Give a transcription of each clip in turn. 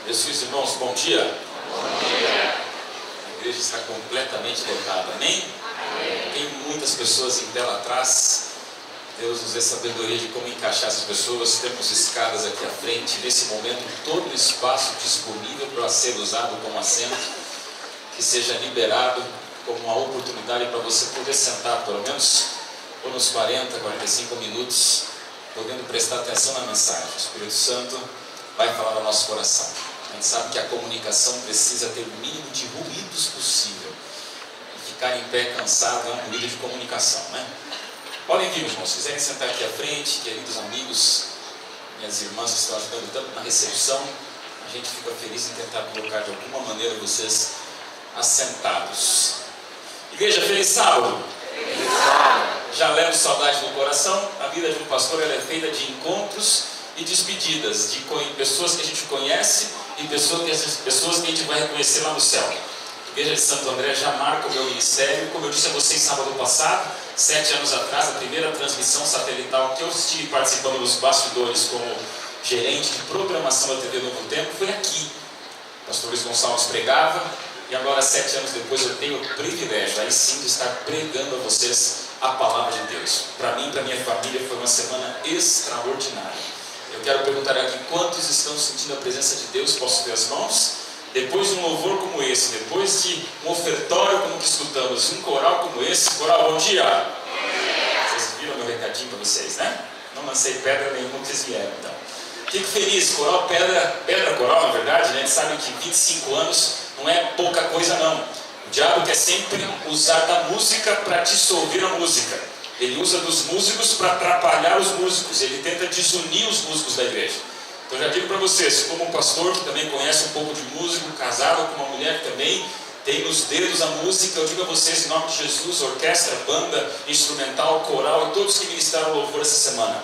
Meus irmãos, bom dia. Bom dia. A igreja está completamente lotada, amém? Amém. Tem muitas pessoas em tela atrás. Deus nos dê sabedoria de como encaixar essas pessoas. Temos escadas aqui à frente. Nesse momento, todo o espaço disponível para ser usado como assento, que seja liberado como uma oportunidade para você poder sentar pelo menos por uns 40, 45 minutos, podendo prestar atenção na mensagem. O Espírito Santo vai falar ao nosso coração. A gente sabe que a comunicação precisa ter o mínimo de ruídos possível. E ficar em pé cansado é um ruído de comunicação, né? Podem vir, irmãos, se quiserem sentar aqui à frente, queridos amigos, minhas irmãs que estão ajudando tanto na recepção, a gente fica feliz em tentar colocar de alguma maneira vocês assentados. Igreja, feliz sábado! Feliz sábado. Já levo saudade no coração. A vida de um pastor ela é feita de encontros e despedidas, de pessoas que a gente conhece e pessoas que a gente vai reconhecer lá no céu. A Igreja de Santo André já marca o meu ministério. Como eu disse a vocês sábado passado, 7 anos atrás, a primeira transmissão satelital que eu estive participando dos bastidores como gerente de programação da TV Novo Tempo foi aqui. O pastor Luiz Gonçalves pregava e agora, 7 anos depois, eu tenho o privilégio, aí sim, de estar pregando a vocês a palavra de Deus. Para mim e para minha família foi uma semana extraordinária. Eu quero perguntar aqui, quantos estão sentindo a presença de Deus? Posso ver as mãos? Depois de um louvor como esse, depois de um ofertório como que escutamos, um coral como esse, coral, bom dia! Vocês viram meu recadinho para vocês, né? Não lancei pedra nenhuma que vocês vieram, então. Fico feliz, coral, pedra coral, na verdade, né? A gente sabe que 25 anos não é pouca coisa não. O diabo quer sempre usar da música para dissolver a música. Ele usa dos músicos para atrapalhar os músicos. Ele tenta desunir os músicos da igreja. Então já digo para vocês, como um pastor que também conhece um pouco de músico, casado com uma mulher que também tem nos dedos a música, eu digo a vocês, em nome de Jesus, orquestra, banda, instrumental, coral e todos que ministraram louvor essa semana,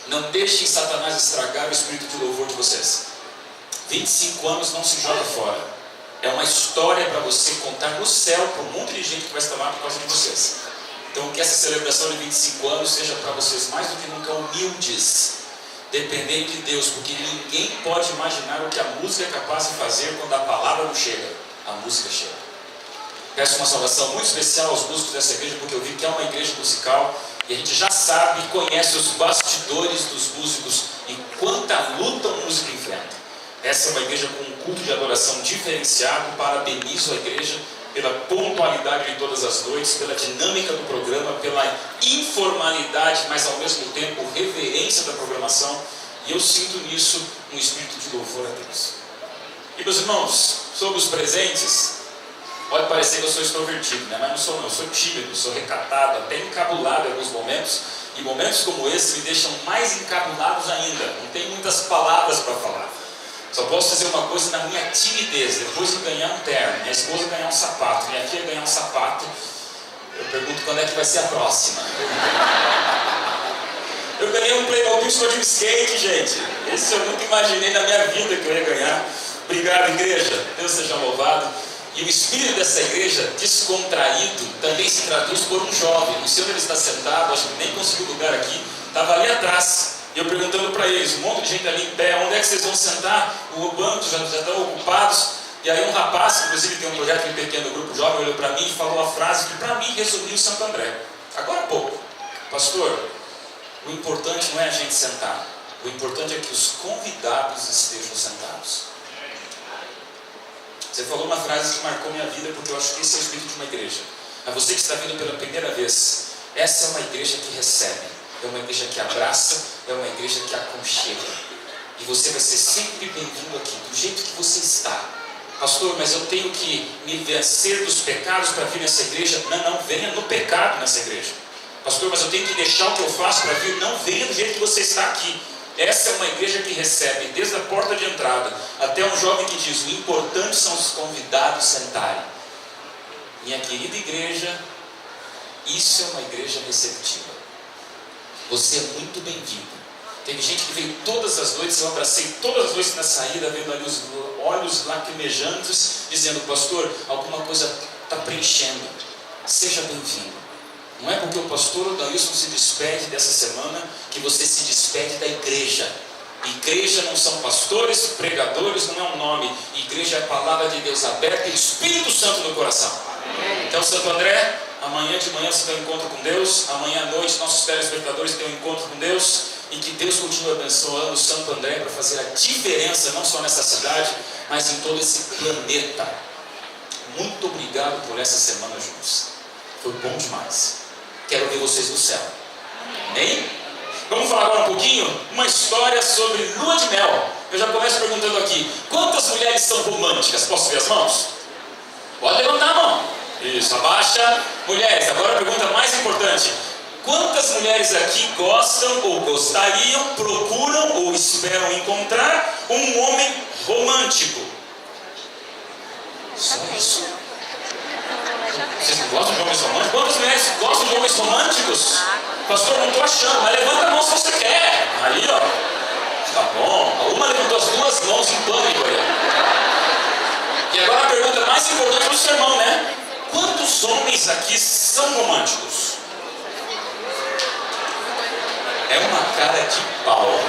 não deixem Satanás estragar o espírito de louvor de vocês. 25 anos não se joga fora. É uma história para você contar no céu para um monte de gente que vai estar lá por causa de vocês. Então que essa celebração de 25 anos seja para vocês mais do que nunca humildes, dependendo de Deus, porque ninguém pode imaginar o que a música é capaz de fazer quando a palavra não chega. A música chega. Peço uma saudação muito especial aos músicos dessa igreja, porque eu vi que é uma igreja musical e a gente já sabe e conhece os bastidores dos músicos e quanta luta o músico enfrenta. Essa é uma igreja com um culto de adoração diferenciado. Parabenizo a igreja pela pontualidade de todas as noites, pela dinâmica do programa, pela informalidade, mas ao mesmo tempo reverência da programação. E eu sinto nisso um espírito de louvor a Deus. E meus irmãos, sobre os presentes, pode parecer que eu sou extrovertido, né? Mas não sou não, eu sou tímido, sou recatado, até encabulado em alguns momentos. E momentos como esse me deixam mais encabulados ainda. Não tenho muitas palavras para falar. Só posso dizer uma coisa na minha timidez. Depois de ganhar um terno, minha esposa ganhar um sapato, minha filha ganhar um sapato, eu pergunto quando é que vai ser a próxima. Eu ganhei um Playmobil de skate, gente. Esse eu nunca imaginei na minha vida que eu ia ganhar. Obrigado, igreja. Deus seja louvado. E o espírito dessa igreja descontraído também se traduz por um jovem. Não sei onde ele está sentado, acho que nem conseguiu lugar aqui. Estava ali atrás. E eu perguntando para eles, um monte de gente ali em pé, onde é que vocês vão sentar? O banco já estão ocupados. E aí um rapaz, que inclusive tem um projeto em pequeno grupo jovem, olhou para mim e falou a frase que para mim resumiu Santo André. Agora há pouco. Pastor, o importante não é a gente sentar. O importante é que os convidados estejam sentados. Você falou uma frase que marcou minha vida, porque eu acho que esse é o espírito de uma igreja. A você que está vindo pela primeira vez, essa é uma igreja que recebe. É uma igreja que abraça, é uma igreja que aconchega. E você vai ser sempre bem-vindo aqui, do jeito que você está. Pastor, mas eu tenho que me vencer dos pecados para vir nessa igreja? Não, venha no pecado nessa igreja. Pastor, mas eu tenho que deixar o que eu faço para vir? Não, venha do jeito que você está aqui. Essa é uma igreja que recebe, desde a porta de entrada, até um jovem que diz, o importante são os convidados sentarem. Minha querida igreja, isso é uma igreja receptiva. Você é muito bem-vindo. Teve gente que veio todas as noites, eu abracei todas as noites na saída, vendo ali os olhos lacrimejantes, dizendo, pastor, alguma coisa está preenchendo. Seja bem-vindo. Não é porque o pastor Odailson se despede dessa semana que você se despede da igreja. Igreja não são pastores, pregadores, não é um nome. Igreja é a palavra de Deus aberta e o Espírito Santo no coração. Então, Santo André, amanhã de manhã você tem um encontro com Deus. Amanhã à noite nossos telespectadores têm um encontro com Deus. E que Deus continue abençoando Santo André para fazer a diferença, não só nessa cidade, mas em todo esse planeta. Muito obrigado por essa semana juntos. Foi bom demais. Quero ver vocês no céu. Amém? Vamos falar agora um pouquinho, uma história sobre lua de mel. Eu já começo perguntando aqui, quantas mulheres são românticas? Posso ver as mãos? Pode levantar a mão. Isso, abaixa. Mulheres, agora a pergunta mais importante. Quantas mulheres aqui gostam ou gostariam, procuram ou esperam encontrar um homem romântico? Só isso? Vocês não gostam de homens românticos? Quantas mulheres gostam de homens românticos? Pastor, não estou achando, mas levanta a mão se você quer. Aí, ó. Tá bom. Uma levantou as duas mãos em pânico aí. E agora a pergunta mais importante do sermão, né? Quantos homens aqui são românticos? É uma cara de pau.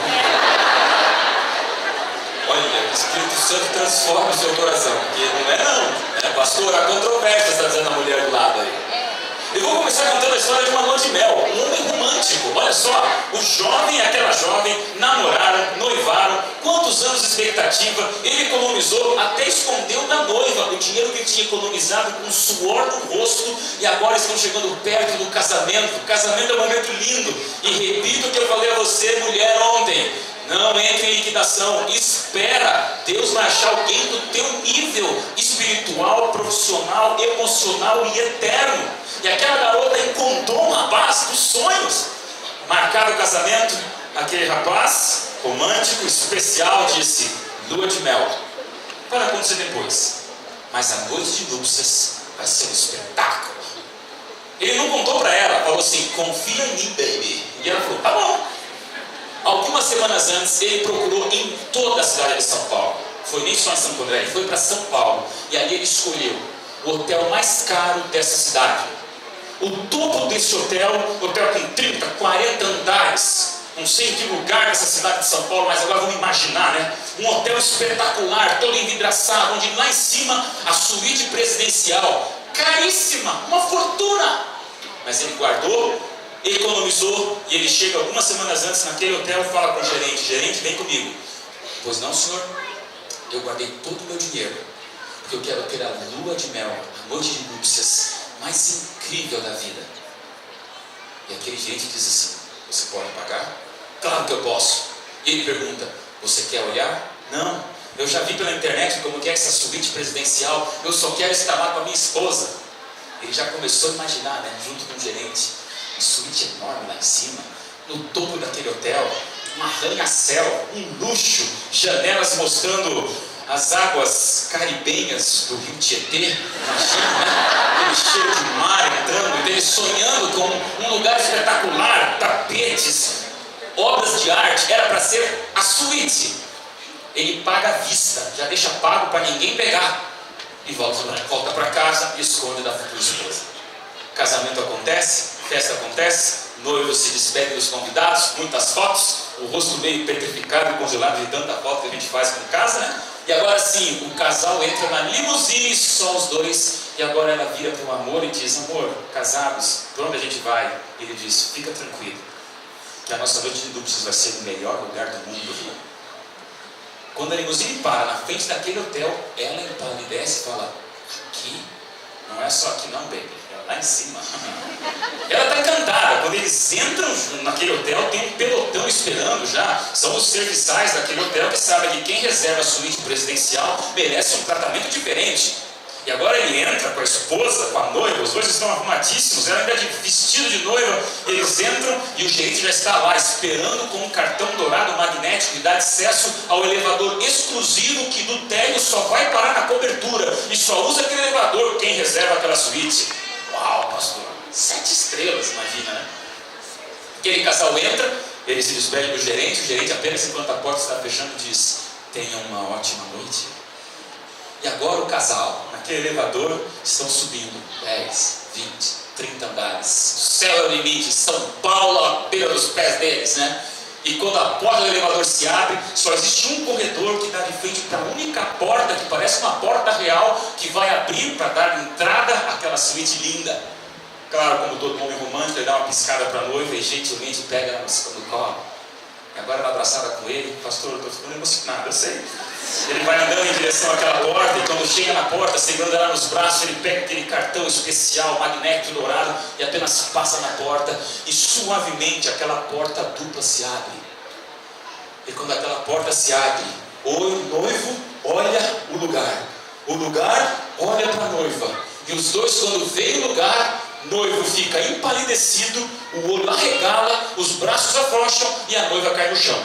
Olha, o Espírito Santo transforma o seu coração. Porque não é não. É, pastor, a controvérsia, está dizendo a mulher do lado aí. Eu vou começar contando a história de uma lua de mel, um homem romântico. Olha só, o jovem e aquela jovem namoraram, noivaram. Quantos anos de expectativa? Ele economizou, até escondeu da noiva o dinheiro que ele tinha economizado com o suor do rosto. E agora estão chegando perto do casamento. O casamento é um momento lindo. E repito o que eu falei a você, mulher, ontem. Não entre em liquidação, espera. Deus vai achar alguém do teu nível espiritual, profissional, emocional e eterno. E aquela garota encontrou um rapaz dos sonhos. Marcaram o casamento. Aquele rapaz romântico, especial, disse: lua de mel vai acontecer depois, mas a noite de núpcias vai ser um espetáculo. Ele não contou para ela, falou assim: confia em mim, baby. E ela falou: tá bom. Algumas semanas antes, ele procurou em toda a cidade de São Paulo. Foi nem só em Santo André, ele foi para São Paulo. E ali ele escolheu o hotel mais caro dessa cidade. O topo desse hotel com 30, 40 andares. Não sei em que lugar dessa cidade de São Paulo, mas agora vamos imaginar, né? Um hotel espetacular, todo envidraçado, onde lá em cima a suíte presidencial, caríssima, uma fortuna. Mas ele guardou, economizou, e ele chega algumas semanas antes naquele hotel e fala com o gerente: gerente, vem comigo. Pois não, senhor, eu guardei todo o meu dinheiro, porque eu quero ter a lua de mel, a noite de núpcias mais incrível da vida. E aquele gerente diz assim: você pode pagar? Claro que eu posso. E ele pergunta: você quer olhar? Não, eu já vi pela internet como que é essa suíte presidencial, eu só quero estar lá com a minha esposa. Ele já começou a imaginar, né, junto com o gerente, uma suíte enorme lá em cima, no topo daquele hotel, um arranha-céu, um luxo, janelas mostrando as águas caribenhas do rio Tietê. Imagina, né? Aquele cheiro de mar entrando, ele sonhando com um lugar espetacular, tapetes, obras de arte. Era para ser a suíte. Ele paga à vista, já deixa pago para ninguém pegar, e volta para casa e esconde da futura esposa. Casamento acontece, festa acontece, noivo se despede dos convidados, muitas fotos, o rosto meio petrificado e congelado de tanta foto que a gente faz com casa, né? E agora sim, o casal entra na limusine, só os dois, e agora ela vira para o amor e diz: amor, casados, para onde a gente vai? E ele diz: fica tranquilo, que a nossa noite de núpcias vai ser o melhor lugar do mundo. Quando a limusine para na frente daquele hotel, ela empalidece e fala: aqui? Não é só aqui não, baby, é lá em cima. Ela está encantada. Quando eles entram naquele hotel, tem um pelotão esperando já. São os serviçais daquele hotel que sabem que quem reserva a suíte presidencial merece um tratamento diferente. E agora ele entra com a esposa, com a noiva, os dois estão arrumadíssimos, ela ainda de vestido de noiva. Eles entram e o gerente já está lá esperando com um cartão dourado magnético e dá acesso ao elevador exclusivo que do térreo só vai parar na cobertura e só usa aquele elevador quem reserva aquela suíte. Uau, pastor, 7 estrelas, imagina, né? Aquele casal entra, ele se despede do gerente, o gerente apenas enquanto a porta está fechando diz: tenha uma ótima noite. E agora o casal, naquele elevador, estão subindo 10, 20, 30 andares. O céu é o limite, São Paulo à beira dos pés deles, né? E quando a porta do elevador se abre, só existe um corredor que dá de frente para a única porta, que parece uma porta real, que vai abrir para dar entrada àquela suíte linda. Claro, como todo homem romântico, ele dá uma piscada para a noiva e gentilmente pega ela no colo. E agora ela abraçada com ele, pastor, eu estou ficando emocionado, eu sei. Ele vai andando em direção àquela porta, e quando chega na porta, segurando ela nos braços, ele pega aquele cartão especial, magnético dourado, e apenas passa na porta, e suavemente aquela porta dupla se abre. E quando aquela porta se abre, o noivo olha o lugar olha para a noiva, e os dois, quando veem o lugar, noivo fica empalidecido, o olho arregala, os braços afrouxam e a noiva cai no chão.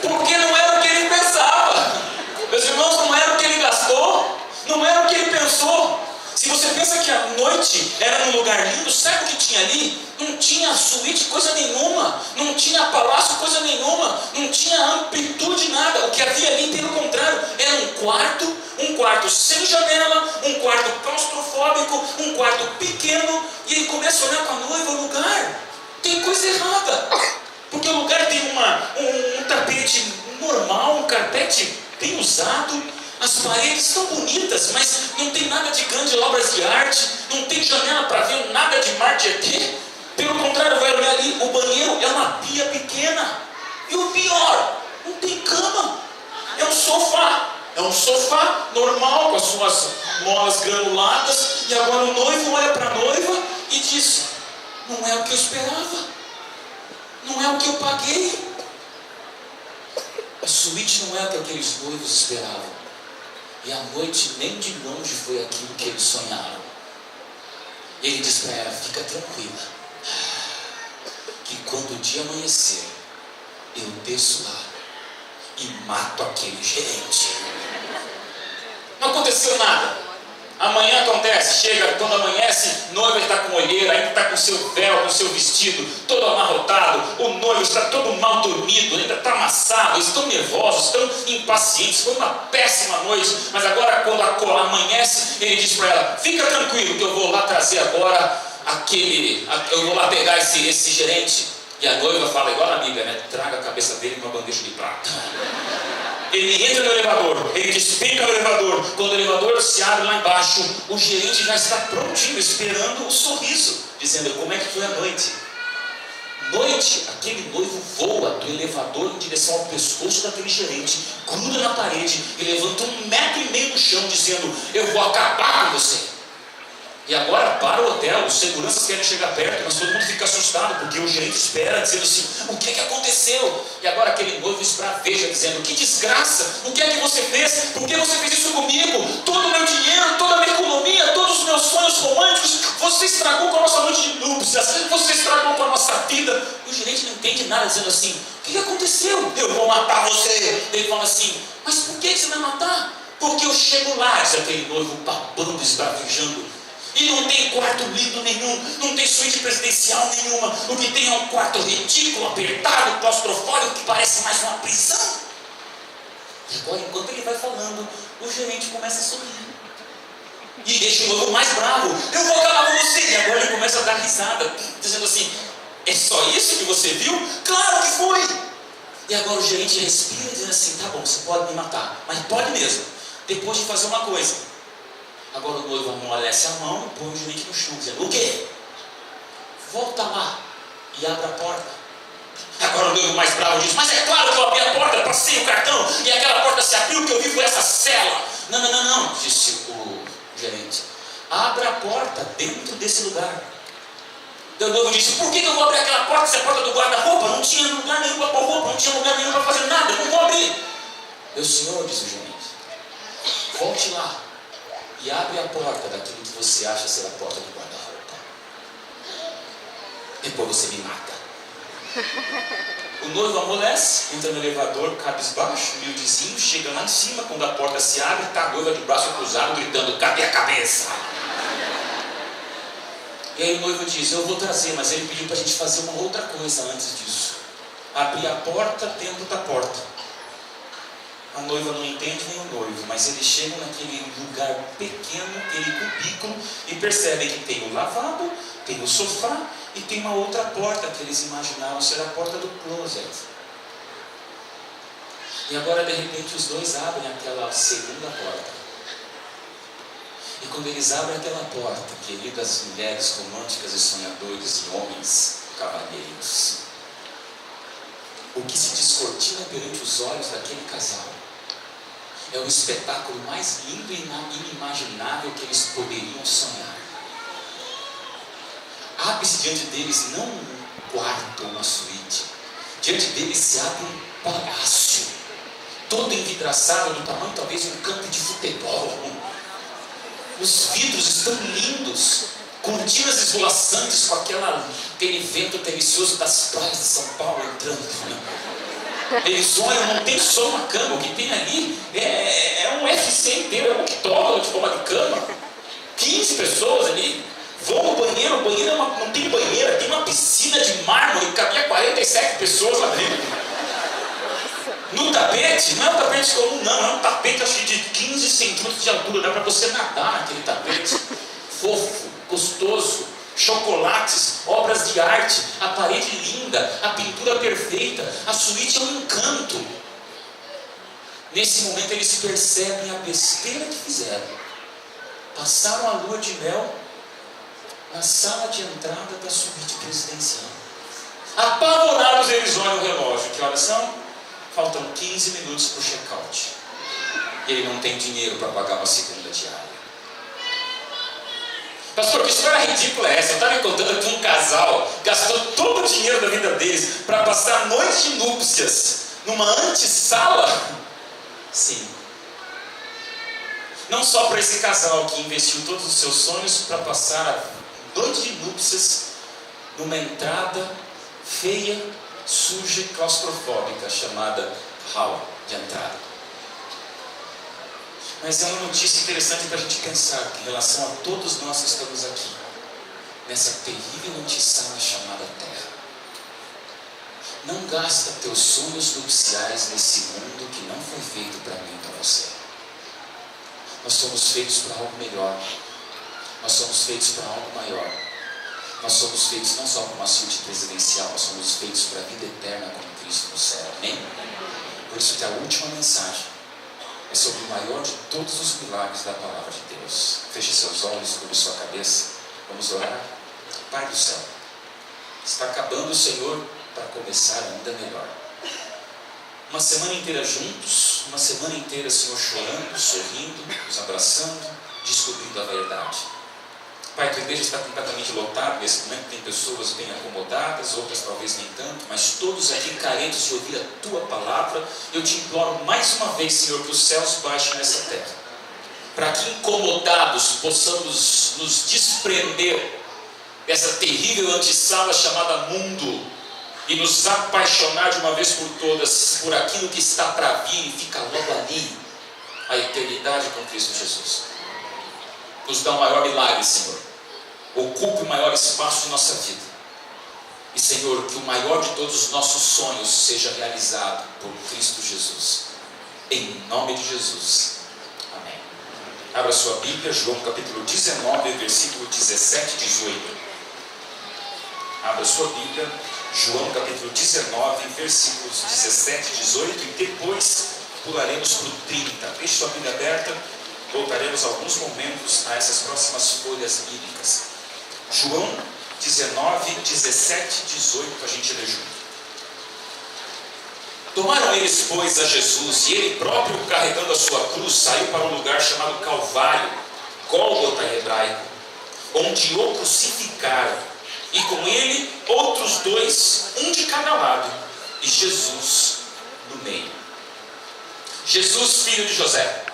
Porque não era o que ele pensava. Meus irmãos, não era o que ele gastou, não era o que ele pensou. Se você pensa que a noite era num lugar lindo, sabe o que tinha ali? Não tinha suíte coisa nenhuma, não tinha palácio coisa nenhuma, não tinha amplitude nada. O que havia ali, pelo contrário, era um quarto sem janela, um quarto claustrofóbico, um quarto pequeno. E ele começa a olhar para a noiva, o lugar tem coisa errada. Porque o lugar tem um tapete normal, um carpete bem usado, as paredes são bonitas, mas não tem nada de grandes obras de arte, não tem janela para ver nada de mar Tietê. Pelo contrário, vai olhar ali, o banheiro é uma pia pequena. E o pior, não tem cama, é um sofá normal, com as suas molas granuladas. E agora o noivo olha para a noiva e diz: não é o que eu esperava. Não é o que eu paguei. A suíte não é o que aqueles noivos esperavam. E a noite nem de longe foi aquilo que eles sonharam. E ele diz para ela: fica tranquila, que quando o dia amanhecer, eu desço lá e mato aquele gerente. Não aconteceu nada. Amanhã acontece, chega, quando amanhece, noiva está com olheira, ainda está com seu véu, com seu vestido, todo amarrotado, o noivo está todo mal dormido, ainda está amassado, estão nervosos, estão impacientes, foi uma péssima noite, mas agora quando amanhece, ele diz para ela: fica tranquilo que eu vou lá trazer agora eu vou lá pegar esse gerente. E a noiva fala igual a Bíblia, né? Traga a cabeça dele numa bandeja de prata. Ele entra no elevador, ele despenca no elevador. Quando o elevador se abre lá embaixo, o gerente já está prontinho, esperando o sorriso, dizendo: como é que foi a noite? Aquele noivo voa do elevador em direção ao pescoço daquele gerente, gruda na parede e levanta 1,5 metros do chão, dizendo: eu vou acabar com você. E agora para o hotel, os seguranças querem chegar perto, mas todo mundo fica assustado, porque o gerente espera, dizendo assim: o que é que aconteceu? E agora aquele noivo esbraveja, dizendo: que desgraça, o que é que você fez? Por que você fez isso comigo? Todo o meu dinheiro, toda a minha economia, todos os meus sonhos românticos, você estragou com a nossa noite de núpcias, você estragou com a nossa vida. E o gerente não entende nada, dizendo assim: o que aconteceu? Eu vou matar você. Ele fala assim: mas por que você vai matar? Porque eu chego lá, diz aquele noivo, babando, esbravejando. E não tem quarto lindo nenhum, não tem suíte presidencial nenhuma. O que tem é um quarto ridículo, apertado, claustrofóbico, que parece mais uma prisão. E agora, enquanto ele vai falando, o gerente começa a sorrir. E deixa o noivo mais bravo: eu vou acabar com você. E agora ele começa a dar risada, dizendo assim: é só isso que você viu? Claro que foi. E agora o gerente respira, dizendo assim: tá bom, você pode me matar, mas pode mesmo, depois de fazer uma coisa. Agora o noivo amolece a mão e põe o gerente no chão, dizendo: o quê? Volta lá e abre a porta. Agora o noivo mais bravo diz: mas é claro que eu abri a porta, passei o cartão e aquela porta se abriu, que eu vi foi essa cela. Não, disse o gerente: abra a porta dentro desse lugar. O noivo disse: por que eu vou abrir aquela porta se é a porta do guarda-roupa? Não tinha lugar nenhum para pôr roupa, não tinha lugar nenhum para fazer nada, eu não vou abrir. Meu senhor, disse o gerente, volte lá e abre a porta daquilo que você acha ser a porta do guarda-roupa. Depois você me mata. O noivo amolece, entra no elevador, cabisbaixo, humildezinho, chega lá em cima, quando a porta se abre, está a noiva de braço cruzado, gritando: cadê a cabeça? E aí o noivo diz: eu vou trazer, mas ele pediu para a gente fazer uma outra coisa antes disso. Abrir a porta dentro da porta. A noiva não entende nem o noivo, mas eles chegam naquele lugar pequeno, aquele cubículo, e percebem que tem o lavabo, tem o sofá e tem uma outra porta que eles imaginavam ser a porta do closet. E agora de repente os dois abrem aquela segunda porta. E quando eles abrem aquela porta, queridas mulheres românticas e sonhadores e homens cavalheiros, o que se descortina perante os olhos daquele casal é o espetáculo mais lindo e inimaginável que eles poderiam sonhar. Abre-se diante deles não um quarto ou uma suíte, diante deles se abre um palácio, todo envidraçado do tamanho talvez de um campo de futebol. Os vidros estão lindos, cortinas esvoaçantes com aquele vento delicioso das praias de São Paulo entrando. Eles olham, não tem só uma cama, o que tem ali é um UFC inteiro, é um octógono de forma de cama. 15 pessoas ali, vão no banheiro, o banheiro não tem banheira, tem uma piscina de mármore, cabia 47 pessoas lá dentro. No tapete, não é um tapete comum não, é um tapete acho que de 15 centímetros de altura, dá para você nadar naquele tapete. Fofo, gostoso, chocolates, obras de arte, a parede linda, a pintura perfeita, a suíte é um encanto. Nesse momento eles percebem a besteira que fizeram. Passaram a lua de mel na sala de entrada da suíte presidencial. Apavorados eles olham o relógio, que horas são? Faltam 15 minutos para o check-out. E ele não tem dinheiro para pagar uma segunda diária. Pastor, que história ridícula é essa? Eu estava me contando que um casal gastou todo o dinheiro da vida deles para passar a noite de núpcias numa antessala? Sim. Não só para esse casal que investiu todos os seus sonhos para passar a noite de núpcias numa entrada feia, suja e claustrofóbica chamada hall de entrada. Mas é uma notícia interessante para a gente pensar que em relação a todos nós que estamos aqui nessa terrível antessala chamada Terra. Não gasta teus sonhos nupciais nesse mundo que não foi feito para mim e para você. Nós somos feitos para algo melhor. Nós somos feitos para algo maior. Nós somos feitos não só para uma suíte presidencial, nós somos feitos para a vida eterna com Cristo no céu. Amém? Por isso que a última mensagem é sobre o maior de todos os milagres da palavra de Deus. Feche seus olhos, curve sua cabeça. Vamos orar. Pai do céu, está acabando o Senhor para começar ainda melhor. Uma semana inteira juntos, uma semana inteira, Senhor, chorando, sorrindo, nos abraçando, descobrindo a verdade. Pai, tua igreja está completamente lotada, nesse momento tem pessoas bem acomodadas, outras talvez nem tanto, mas todos aqui carentes de ouvir a tua palavra. Eu te imploro mais uma vez, Senhor, que os céus baixem nessa terra, para que incomodados possamos nos desprender dessa terrível antessala chamada mundo e nos apaixonar de uma vez por todas por aquilo que está para vir e fica logo ali, a eternidade com Cristo Jesus. Nos dá o maior milagre, Senhor. Ocupe o maior espaço de nossa vida. E, Senhor, que o maior de todos os nossos sonhos seja realizado por Cristo Jesus. Em nome de Jesus. Amém. Abra sua Bíblia, João capítulo 19, versículo 17 e 18. Abra sua Bíblia, João capítulo 19, versículos 17 e 18. E depois pularemos para o 30. Deixe sua Bíblia aberta. Voltaremos alguns momentos a essas próximas folhas bíblicas. João 19, 17 e 18, para a gente ler junto. Tomaram eles, pois, a Jesus, e ele próprio, carregando a sua cruz, saiu para um lugar chamado Calvário, Gólgota em hebraico, onde o crucificaram, e com ele outros dois, um de cada lado, e Jesus no meio. Jesus, filho de José.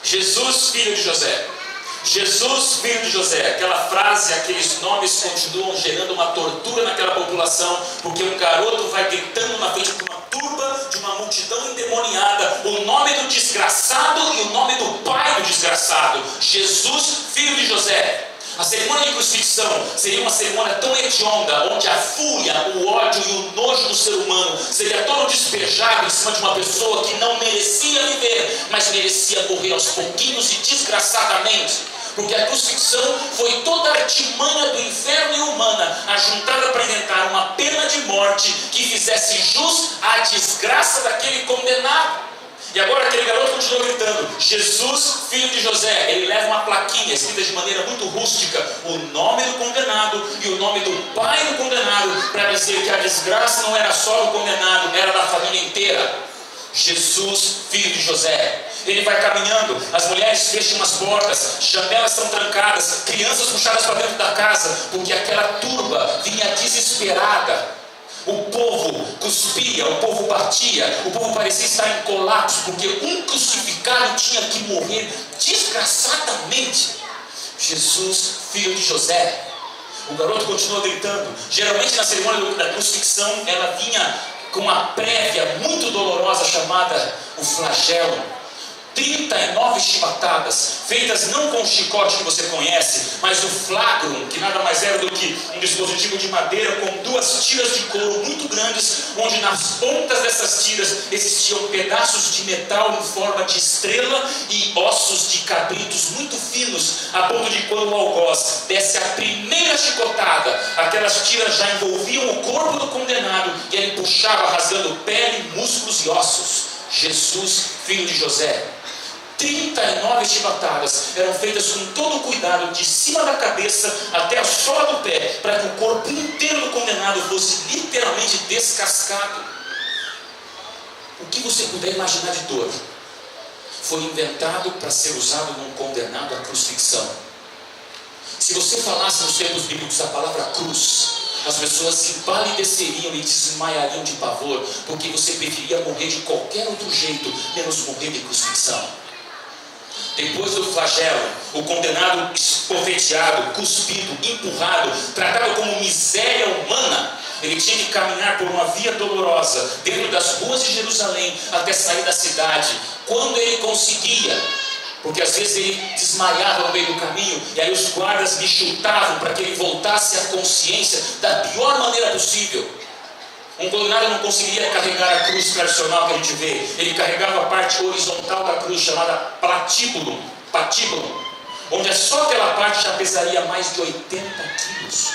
Jesus, filho de José. Jesus, filho de José. Aquela frase, aqueles nomes continuam gerando uma tortura naquela população, porque um garoto vai gritando na frente de uma turba, de uma multidão endemoniada, o nome do desgraçado e o nome do pai do desgraçado. Jesus, filho de José. A cerimônia de crucifixão seria uma cerimônia tão hedionda, onde a fúria, o ódio e o nojo do ser humano seria todo despejado em cima de uma pessoa que não merecia viver, mas merecia morrer aos pouquinhos e desgraçadamente. Porque a crucifixão foi toda a artimanha do inferno e humana ajuntada para inventar uma pena de morte que fizesse jus à desgraça daquele condenado. E agora aquele garoto continua gritando: Jesus, filho de José. Ele leva uma plaquinha escrita de maneira muito rústica o nome do condenado e o nome do pai do condenado, para dizer que a desgraça não era só do condenado, era da família inteira. Jesus, filho de José. Ele vai caminhando, as mulheres fecham as portas, janelas são trancadas, crianças puxadas para dentro da casa, porque aquela turba vinha desesperada. O povo cuspia, o povo batia, o povo parecia estar em colapso, porque um crucificado tinha que morrer desgraçadamente. Jesus, filho de José. O garoto continua gritando. Geralmente na cerimônia da crucifixão, ela vinha com uma prévia muito dolorosa chamada o flagelo. 39 chibatadas, feitas não com o chicote que você conhece, mas o flagrum, que nada mais era do que um dispositivo de madeira com 2 tiras de couro muito grandes, onde nas pontas dessas tiras existiam pedaços de metal em forma de estrela e ossos de cabritos muito finos, a ponto de quando o algoz desse a primeira chicotada, aquelas tiras já envolviam o corpo do condenado e ele puxava rasgando pele, músculos e ossos. Jesus, filho de José. 39 chibatadas eram feitas com todo o cuidado, de cima da cabeça até a sola do pé, para que o corpo inteiro do condenado fosse literalmente descascado. O que você puder imaginar de dor foi inventado para ser usado num condenado à crucifixão. Se você falasse nos tempos bíblicos a palavra cruz, as pessoas empalideceriam e desmaiariam de pavor, porque você preferia morrer de qualquer outro jeito, menos morrer de crucifixão. Depois do flagelo, o condenado esporreteado, cuspido, empurrado, tratado como miséria humana, ele tinha que caminhar por uma via dolorosa, dentro das ruas de Jerusalém, até sair da cidade. Quando ele conseguia, porque às vezes ele desmaiava no meio do caminho, e aí os guardas lhe chutavam para que ele voltasse à consciência da pior maneira possível. Um condenado não conseguia carregar a cruz tradicional que a gente vê. Ele carregava a parte horizontal da cruz, chamada patíbulo, onde só aquela parte já pesaria mais de 80 quilos.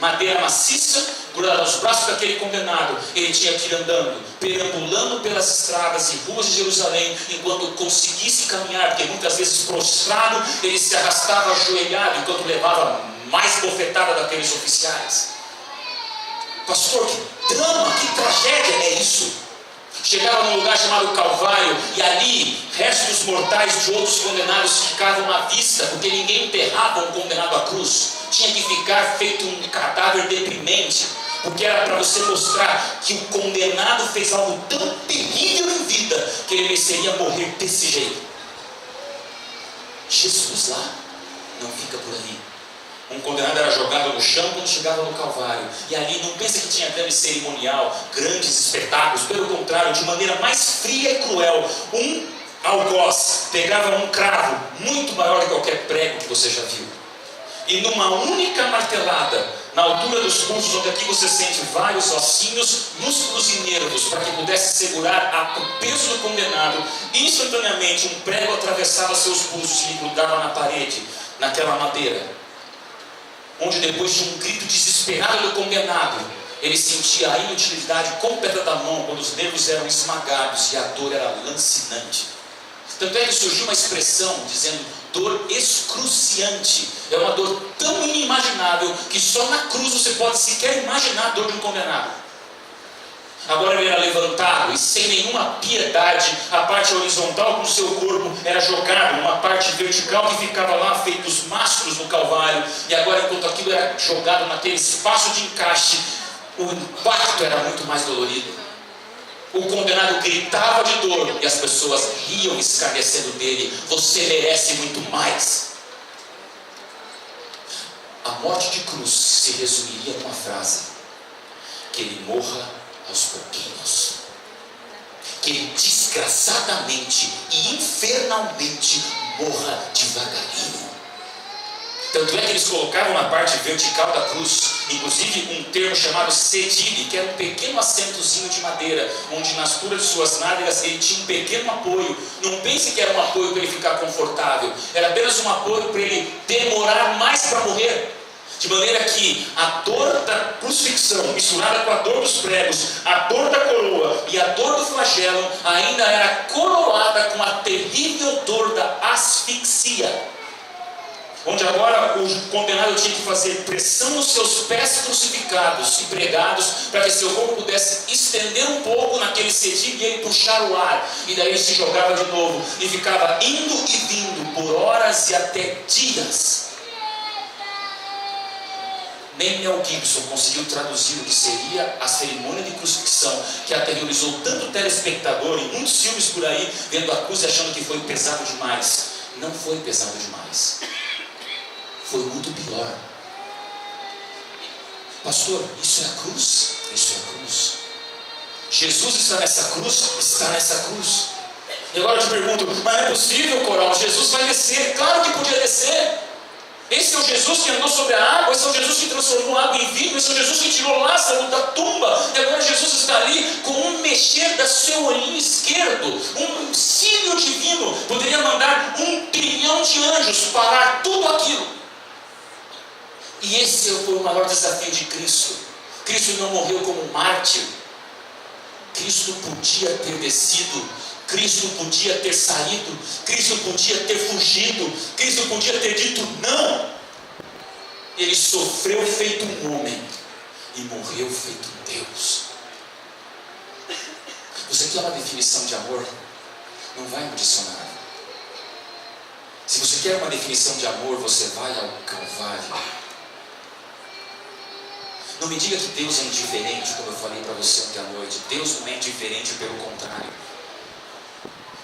Madeira maciça, grudada aos braços daquele condenado. Ele tinha que ir andando, perambulando pelas estradas e ruas de Jerusalém, enquanto conseguisse caminhar, porque muitas vezes prostrado, ele se arrastava ajoelhado, enquanto levava mais bofetada daqueles oficiais. Pastor, que drama, que tragédia é isso? Chegava num lugar chamado Calvário, e ali restos mortais de outros condenados ficavam à vista, porque ninguém enterrava um condenado à cruz. Tinha que ficar feito um cadáver deprimente, porque era para você mostrar que o condenado fez algo tão terrível em vida, que ele mereceria morrer desse jeito. Jesus lá não fica por ali. Um condenado era jogado no chão quando chegava no Calvário. E ali não pensa que tinha grande cerimonial, grandes espetáculos. Pelo contrário, de maneira mais fria e cruel, um algoz pegava um cravo muito maior que qualquer prego que você já viu. E numa única martelada, na altura dos pulsos, onde aqui você sente vários ossinhos, músculos e nervos, para que pudesse segurar o peso do condenado, instantaneamente um prego atravessava seus pulsos e grudava na parede, naquela madeira. Onde depois de um grito desesperado do condenado, ele sentia a inutilidade completa da mão, quando os nervos eram esmagados e a dor era lancinante. Tanto é que surgiu uma expressão dizendo dor excruciante. É uma dor tão inimaginável que só na cruz você pode sequer imaginar a dor de um condenado. Agora ele era levantado e sem nenhuma piedade, a parte horizontal do seu corpo era jogada, uma parte vertical que ficava lá feito os mastros no Calvário, e agora enquanto aquilo era jogado naquele espaço de encaixe, o impacto era muito mais dolorido. O condenado gritava de dor e as pessoas riam escarnecendo dele. Você merece muito mais. A morte de cruz se resumiria numa frase: que ele morra aos pouquinhos, que ele desgraçadamente e infernalmente morra devagarinho. Tanto é que eles colocavam na parte vertical da cruz, inclusive um termo chamado cedile, que era um pequeno assentozinho de madeira, onde na altura de suas nádegas ele tinha um pequeno apoio. Não pense que era um apoio para ele ficar confortável, era apenas um apoio para ele demorar mais para morrer. De maneira que a dor da crucifixão, misturada com a dor dos pregos, a dor da coroa e a dor do flagelo, ainda era coroada com a terrível dor da asfixia. Onde agora o condenado tinha que fazer pressão nos seus pés crucificados e pregados, para que seu corpo pudesse estender um pouco naquele cedilho e ele puxar o ar. E daí ele se jogava de novo e ficava indo e vindo por horas e até dias. Nem Mel Gibson conseguiu traduzir o que seria a cerimônia de crucifixão, que aterrorizou tanto o telespectador em muitos filmes por aí, vendo a cruz e achando que foi pesado demais. Não foi pesado demais. Foi muito pior. Pastor, isso é a cruz? Isso é a cruz. Jesus está nessa cruz? Está nessa cruz. E agora eu te pergunto, mas não é possível, Coral? Jesus vai descer. Claro que podia descer. Esse é o Jesus que andou sobre a água, esse é o Jesus que transformou a água em vinho, esse é o Jesus que tirou Lázaro da tumba, e agora Jesus está ali com um mexer do seu olhinho esquerdo, um cílio divino, poderia mandar 1 trilhão de anjos parar tudo aquilo. E esse foi o maior desafio de Cristo. Cristo não morreu como um mártir. Cristo podia ter descido, Cristo podia ter saído, Cristo podia ter fugido, Cristo podia ter dito não. Ele sofreu feito um homem e morreu feito um Deus. Você quer uma definição de amor? Não vai no dicionário. Se você quer uma definição de amor, você vai ao Calvário. Não me diga que Deus é indiferente, como eu falei para você ontem à noite. Deus não é indiferente, pelo contrário.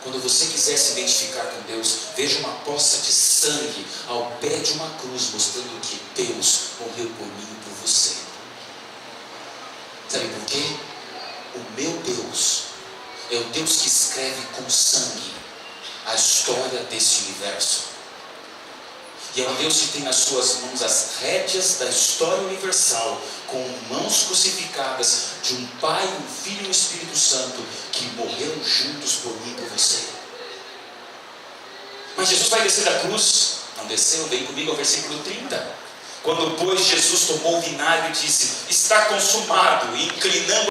Quando você quiser se identificar com Deus, veja uma poça de sangue ao pé de uma cruz, mostrando que Deus morreu por mim e por você. Sabe por quê? O meu Deus é o Deus que escreve com sangue a história desse universo. E é um Deus que tem nas suas mãos as rédeas da história universal, com mãos crucificadas de um Pai, um Filho e um Espírito Santo, que morreram juntos por mim e por você. Mas Jesus vai descer da cruz? Não desceu, vem comigo ao versículo 30. Quando, pois, Jesus tomou o vinagre e disse, está consumado, e inclinando